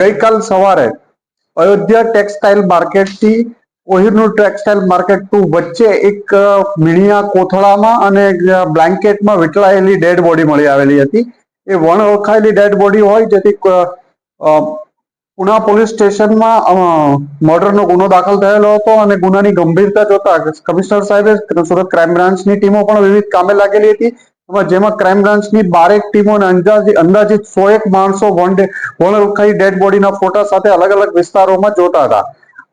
ગઈકાલ સવારે અયોધ્યા ટેક્સટાઇલ માર્કેટથી કોહિનૂર ટેક્સટાઇલ માર્કેટ 2 વચ્ચે એક મીણિયા કોથળામાં અને બ્લેન્કેટમાં વીંટળાયેલી ડેડ બોડી મળી આવેલી હતી. એ વણ ઓળખાયેલી ડેડ બોડી હોય, જેથી પુણા પોલીસ સ્ટેશનમાં મર્ડરનો ગુનો દાખલ થયેલો હતો અને ગુનાની ગંભીરતા જોતા કમિશનર સાહેબે સુરત ક્રાઇમ બ્રાન્ચની ટીમો પણ વિવિધ કામે લાગેલી હતી, જેમાં ક્રાઇમ બ્રાન્ચની 12 ટીમો અંદાજિત 101 માણસો વણ ઓળખાઈ ડેડ બોડીના ફોટા સાથે અલગ અલગ વિસ્તારોમાં જોતા હતા.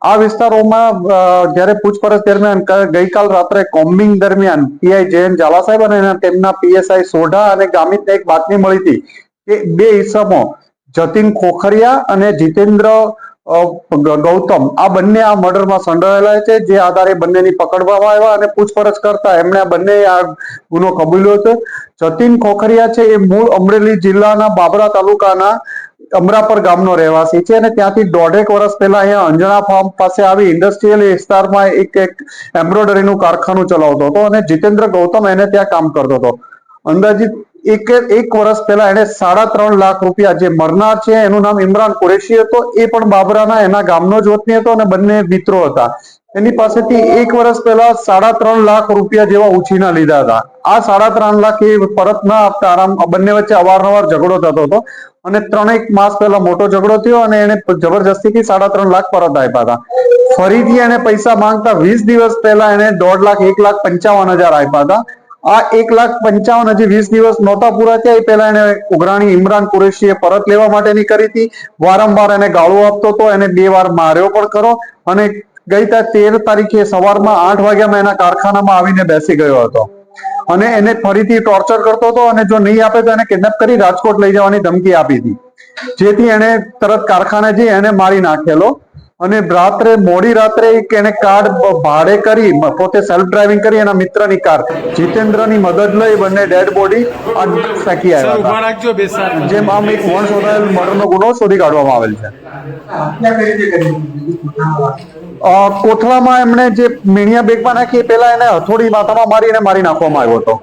આ વિસ્તારોમાં જ્યારે પૂછપરછ દરમિયાન ગઈકાલ રાત્રે કોમ્બિંગ દરમિયાન પીઆઈ જયંત ઝાલા સાહેબ અને તેમના પીએસઆઈ સોઢા અને ગામિતને એક બાતમી મળી હતી કે બે ઈસમો જતીન ખોખરિયા અને જીતેન્દ્ર ગૌતમ આ બંને આ મર્ડરમાં સંડોવાયેલા છે. જે આધારે બંનેની પકડવામાં આવ્યા અને પૂછપરછ કરતા એમણે આ બંને આ ગુનો કબૂલ્યો હતો. જતીન ખોખરિયા છે એ મૂળ અમરેલી જિલ્લાના બાબરા તાલુકાના અમરાપર ગામનો રહેવાસી છે અને ત્યાંથી 1.5 વર્ષ પહેલા અહીંયા અંજણા ફાર્મ પાસે આવી ઇન્ડસ્ટ્રીયલ વિસ્તારમાં એક એમ્બ્રોઇડરીનું કારખાનું ચલાવતો હતો અને જીતેન્દ્ર ગૌતમ એને ત્યાં કામ કરતો હતો. અંદાજિત એક વર્ષ પહેલા એને 3.5 લાખ રૂપિયા, જે મરનાર છે એનું નામ ઇમરાન કુરેશી હતો, એ પણ બાબરાના એના ગામનો જ વતની હતો અને બંને મિત્રો હતા. એની પાસેથી 1 વર્ષ પહેલા 3.5 લાખ રૂપિયા જેવા ઉછીના લીધા હતા. આ 3.5 લાખ એ પરત ના આપતા બંને વચ્ચે અવારનવાર ઝઘડો થતો હતો અને 3-1 માસ પહેલા મોટો ઝઘડો થયો અને એને જબરજસ્તીથી 3.5 લાખ પરત આપ્યા હતા. ફરીથી એને પૈસા માંગતા 20 દિવસ પહેલા એને 1,55,000 આપ્યા હતા. આ 1,55,000 હજી 20 દિવસ નહોતા પૂરા થયા એ પહેલા એને ઉઘરાણી ઇમરાન કુરેશીએ પરત લેવા માટેની કરી હતી. વારંવાર એને ગાળો આપતો હતો, એને 2 વાર માર્યો પણ ખરો અને ગઈ 13 તારીખે સવારમાં 8 વાગ્યામાં એના કારખાનામાં આવીને બેસી ગયો હતો અને એને ફરીથી ટોર્ચર કરતો હતો અને જો નહીં આપે તો એને કિડનેપ કરી રાજકોટ લઈ જવાની ધમકી આપી હતી, જેથી એને તરત કારખાને જઈ એને મારી નાખેલો. અને મોડી રાત્રે એને કાર ભાડે કરી, પોતે સેલ્ફ ડ્રાઇવિંગ કરી એના મિત્રની કાર જીતેન્દ્રની મદદ લઈ બંને ડેડ બોડી ફેંકી આવ્યા હતા. જેમ આમ એક વણ શોધાયેલ મર્ડરનો ગુનો શોધી કાઢવામાં આવેલ છે. કોથળામાં એમણે જે મીણિયા બેગમાં નાખી એ પહેલા એને હથોડી માથામાં મારી નાખવામાં આવ્યો હતો.